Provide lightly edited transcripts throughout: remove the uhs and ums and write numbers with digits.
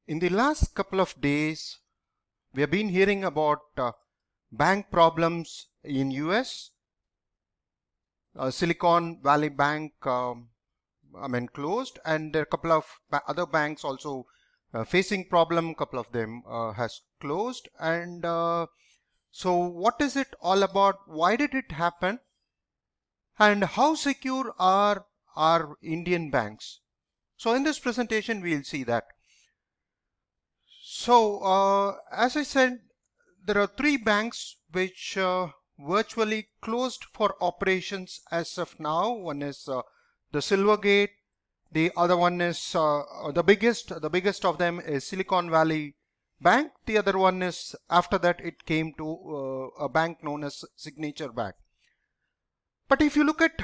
In the last couple of days, we have been hearing about bank problems in US. Silicon Valley Bank, closed, and there are a couple of other banks also facing problem. Couple of them has closed, and so what is it all about? Why did it happen? And how secure are our Indian banks? So in this presentation, we'll see that. So, as I said, there are three banks which virtually closed for operations as of now. One is the Silvergate. The other one is the biggest of them is Silicon Valley Bank. The other one is, after that, it came to a bank known as Signature Bank. But if you look at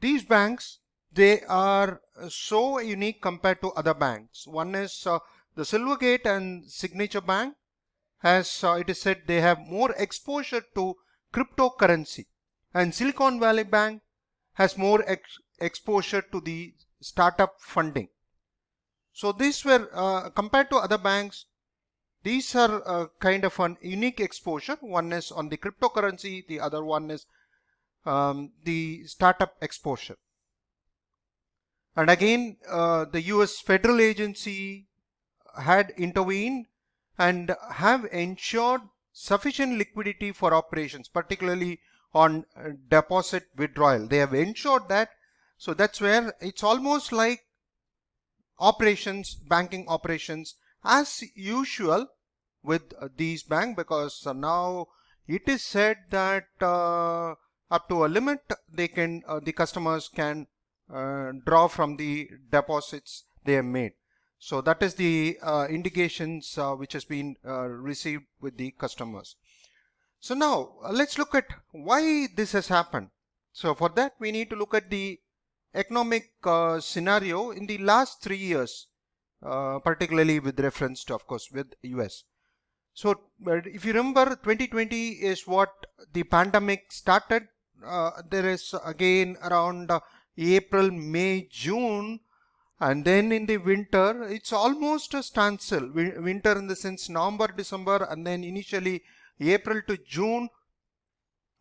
these banks, they are so unique compared to other banks. One is the Silvergate and Signature Bank has, it is said, they have more exposure to cryptocurrency, and Silicon Valley Bank has more exposure to the startup funding. So these were compared to other banks, these are kind of an unique exposure. One is on the cryptocurrency, the other one is the startup exposure. And again, the US federal agency had intervened and have ensured sufficient liquidity for operations, particularly on deposit withdrawal. They have ensured that. So that's where it's almost like operations, banking operations as usual with these banks, because now it is said that up to a limit they can the customers can draw from the deposits they have made. So that is the indications which has been received with the customers. So now let's look at why this has happened. So for that we need to look at the economic scenario in the last 3 years, particularly with reference to, of course, with US. So if you remember, 2020 is what the pandemic started. There is again around April, May, June, and then in the winter it's almost a standstill. Winter in the sense November, December, and then initially April to June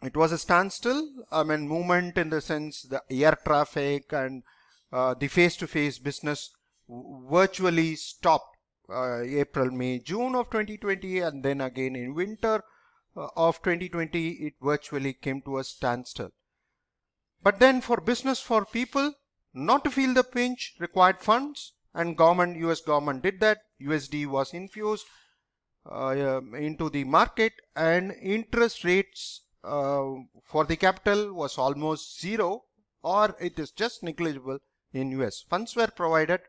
it was a standstill. Movement in the sense the air traffic and the face-to-face business virtually stopped. April, May, June of 2020, and then again in winter of 2020 it virtually came to a standstill. But then for business, for people not to feel the pinch, required funds, and US government did that. USD was infused into the market, and interest rates for the capital was almost zero, or it is just negligible in US. Funds were provided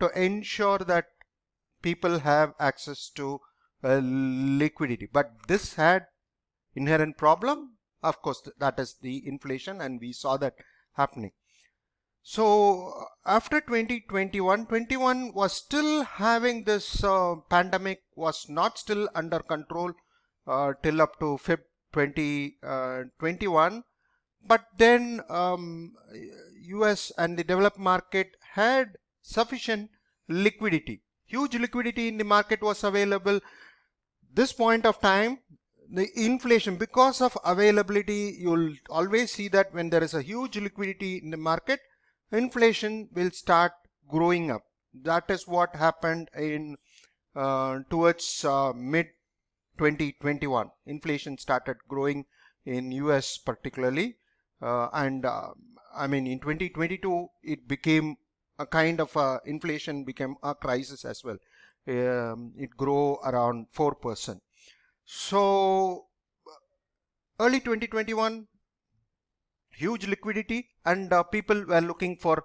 to ensure that people have access to liquidity. But this had inherent problem. Of course, that is the inflation, and we saw that happening. So after 2021, 21 was still having this pandemic was not still under control till up to Feb 2021. But then US and the developed market had sufficient liquidity. Huge liquidity in the market was available. This point of time, the inflation, because of availability, you'll always see that when there is a huge liquidity in the market, inflation will start growing up. That is what happened in towards mid 2021. Inflation started growing in US particularly, in 2022 it became a kind of inflation became a crisis as well. It grew around 4%. So early 2021, huge liquidity, and people were looking for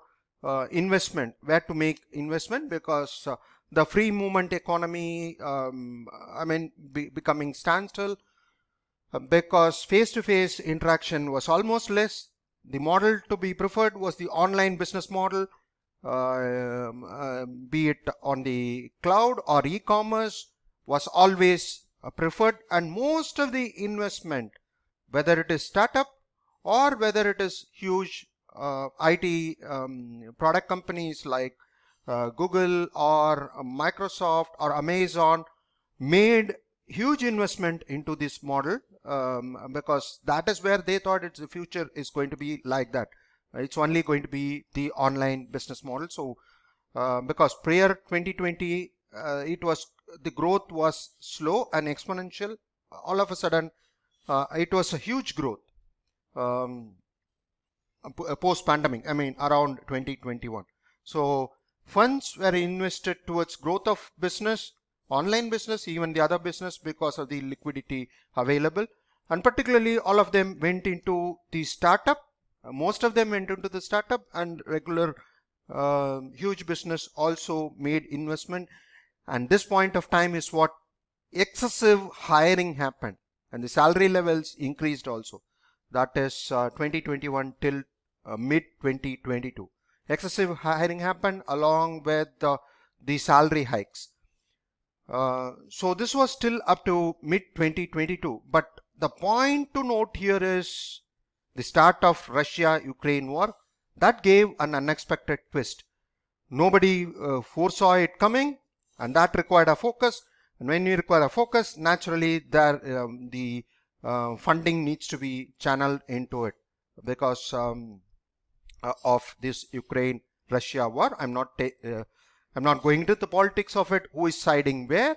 investment, where to make investment, because the free movement economy becoming standstill, because face-to-face interaction was almost less. The model to be preferred was the online business model, be it on the cloud or e-commerce, was always preferred, and most of the investment, whether it is startup or whether it is huge IT product companies like Google or Microsoft or Amazon made huge investment into this model because that is where they thought the future is going to be like that. It's only going to be the online business model. So because prior 2020 the growth was slow and exponential. All of a sudden it was a huge growth post pandemic, I mean around 2021. So funds were invested towards growth of business, online business, even the other business, because of the liquidity available, and particularly all of them went into the startup. Most of them went into the startup, and regular huge business also made investment. And this point of time is what excessive hiring happened, and the salary levels increased also. That is 2021 till mid 2022. Excessive hiring happened along with the salary hikes. So this was still up to mid 2022. But the point to note here is the start of Russia-Ukraine war. That gave an unexpected twist. Nobody foresaw it coming, and that required a focus. And when you require a focus, naturally the funding needs to be channeled into it because of this Ukraine-Russia war. I'm not going into the politics of it, who is siding where,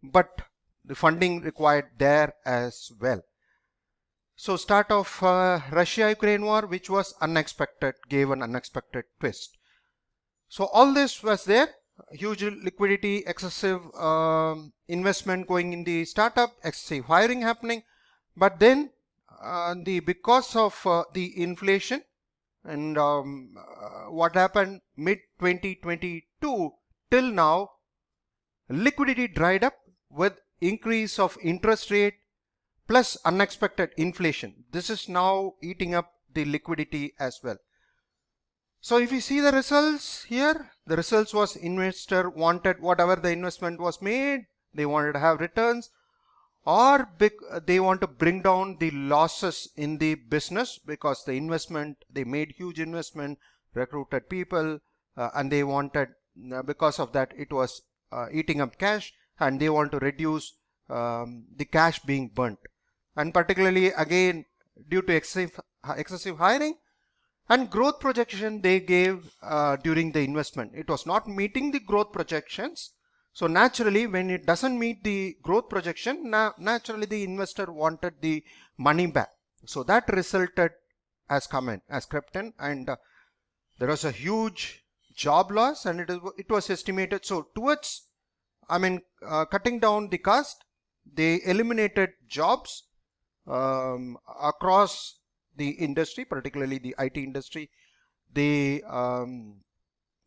but the funding required there as well. So start of Russia-Ukraine war, which was unexpected, gave an unexpected twist. So all this was there, huge liquidity, excessive investment going in the startup, excessive hiring happening. But then because of the inflation and what happened mid 2022 till now, liquidity dried up with increase of interest rate plus unexpected inflation. This is now eating up the liquidity as well. So if you see the results here, the results was investor wanted whatever the investment was made, they wanted to have returns, or they want to bring down the losses in the business because the investment, they made huge investment, recruited people, and they wanted, because of that, it was eating up cash, and they want to reduce the cash being burnt. And particularly again, due to excessive hiring and growth projection they gave during the investment, it was not meeting the growth projections. So naturally, when it doesn't meet the growth projection, naturally the investor wanted the money back. So that resulted as crept in, and there was a huge job loss, and it was estimated. So towards, cutting down the cost, they eliminated jobs across the industry, particularly the IT industry. They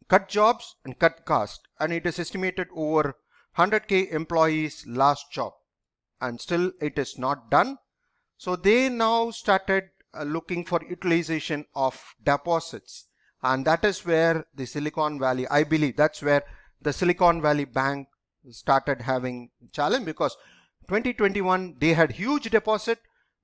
cut jobs and cut cost, and it is estimated over 100k employees lost job, and still it is not done. So they now started looking for utilization of deposits, and that is where the Silicon Valley, I believe that's where the Silicon Valley Bank started having challenge, because 2021 they had huge deposit.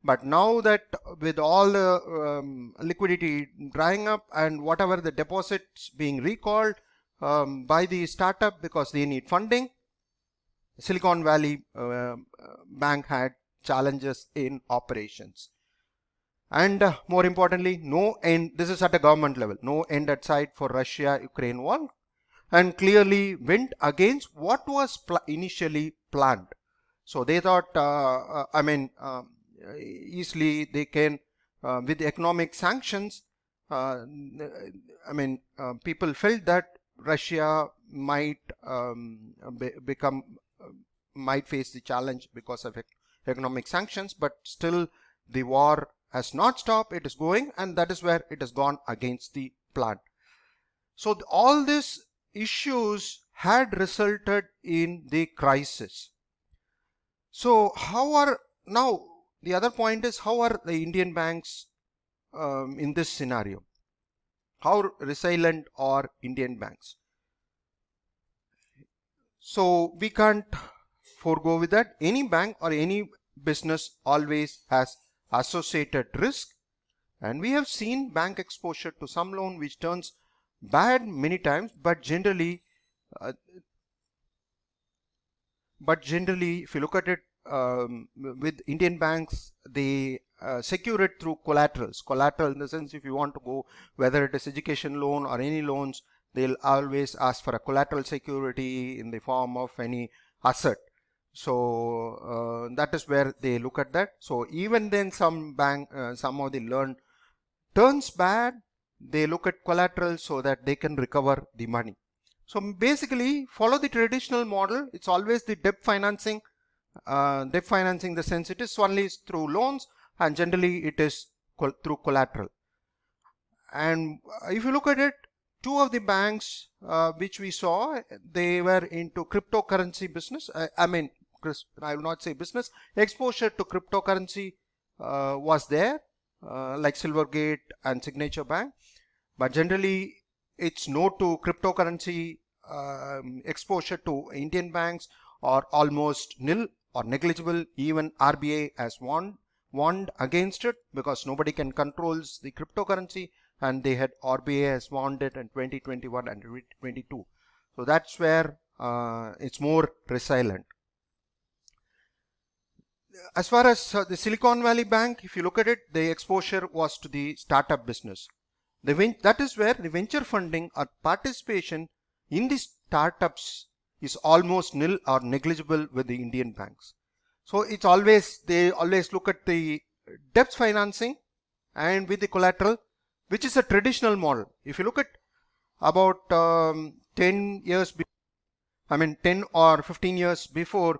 But now that with all the liquidity drying up and whatever the deposits being recalled by the startup because they need funding, Silicon Valley Bank had challenges in operations. And more importantly, no end, this is at a government level, no end at sight for Russia-Ukraine war, and clearly went against what was initially planned. So they thought, easily they can, with people felt that Russia might might face the challenge because of economic sanctions, but still the war has not stopped, it is going, and that is where it has gone against the plan. So all these issues had resulted in the crisis. So now the other point is, how are the Indian banks in this scenario? How resilient are Indian banks? So we can't forego with that. Any bank or any business always has associated risk, and we have seen bank exposure to some loan which turns bad many times, but generally uh, if you look at it, with Indian banks, they secure it through collateral in the sense, if you want to go, whether it is education loan or any loans, they'll always ask for a collateral security in the form of any asset. So that is where they look at that. So even then, some of the loan turns bad, they look at collateral so that they can recover the money. So basically follow the traditional model. It's always the debt financing. Debt financing, the sense it is only through loans, and generally it is through collateral. And if you look at it, two of the banks which we saw, they were into cryptocurrency business. I mean, I will not say business, exposure to cryptocurrency was there, like Silvergate and Signature Bank. But generally, it's no to cryptocurrency exposure to Indian banks, or almost nil or negligible. Even RBI has warned against it, because nobody can control the cryptocurrency, and they had RBI has warned it in 2021 and 2022. So that's where it's more resilient. As far as the Silicon Valley Bank, if you look at it, the exposure was to the startup business. That is where the venture funding or participation in the startups is almost nil or negligible with the Indian banks. So it's always, they always look at the debt financing and with the collateral, which is a traditional model. If you look at about 10 years, 10 or 15 years before,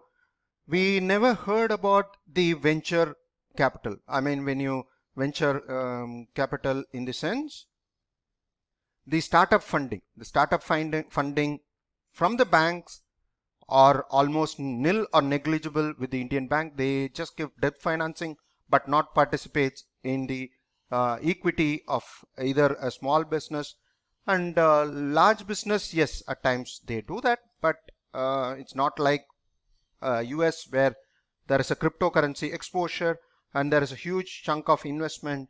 we never heard about the venture capital. When you venture capital in the sense, the startup funding from the banks are almost nil or negligible with the Indian bank. They just give debt financing but not participates in the equity of either a small business and large business. Yes, at times they do that, but it's not like US, where there is a cryptocurrency exposure and there is a huge chunk of investment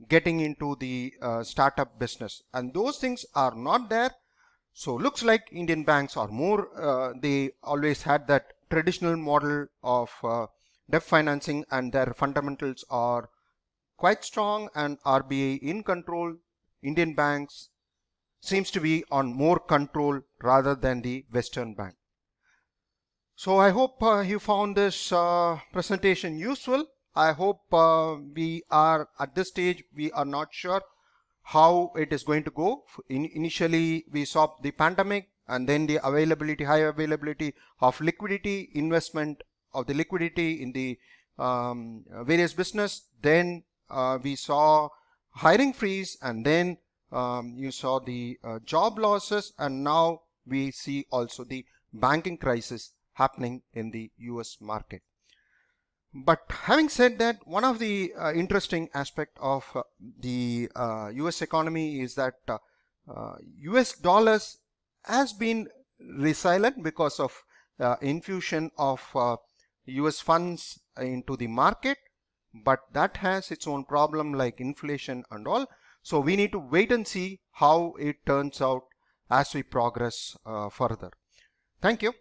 getting into the startup business, and those things are not there. So looks like Indian banks are more, they always had that traditional model of debt financing, and their fundamentals are quite strong, and RBI in control. Indian banks seems to be on more control rather than the Western bank. So I hope you found this presentation useful. I hope we are at this stage, we are not sure how it is going to go. Initially, we saw the pandemic, and then the high availability of liquidity, investment of the liquidity in the various business. Then we saw hiring freeze, and then you saw the job losses, and now we see also the banking crisis happening in the US market. But having said that, one of the interesting aspect of the US economy is that US dollars has been resilient because of infusion of US funds into the market, but that has its own problem like inflation and all. So we need to wait and see how it turns out as we progress further. Thank you.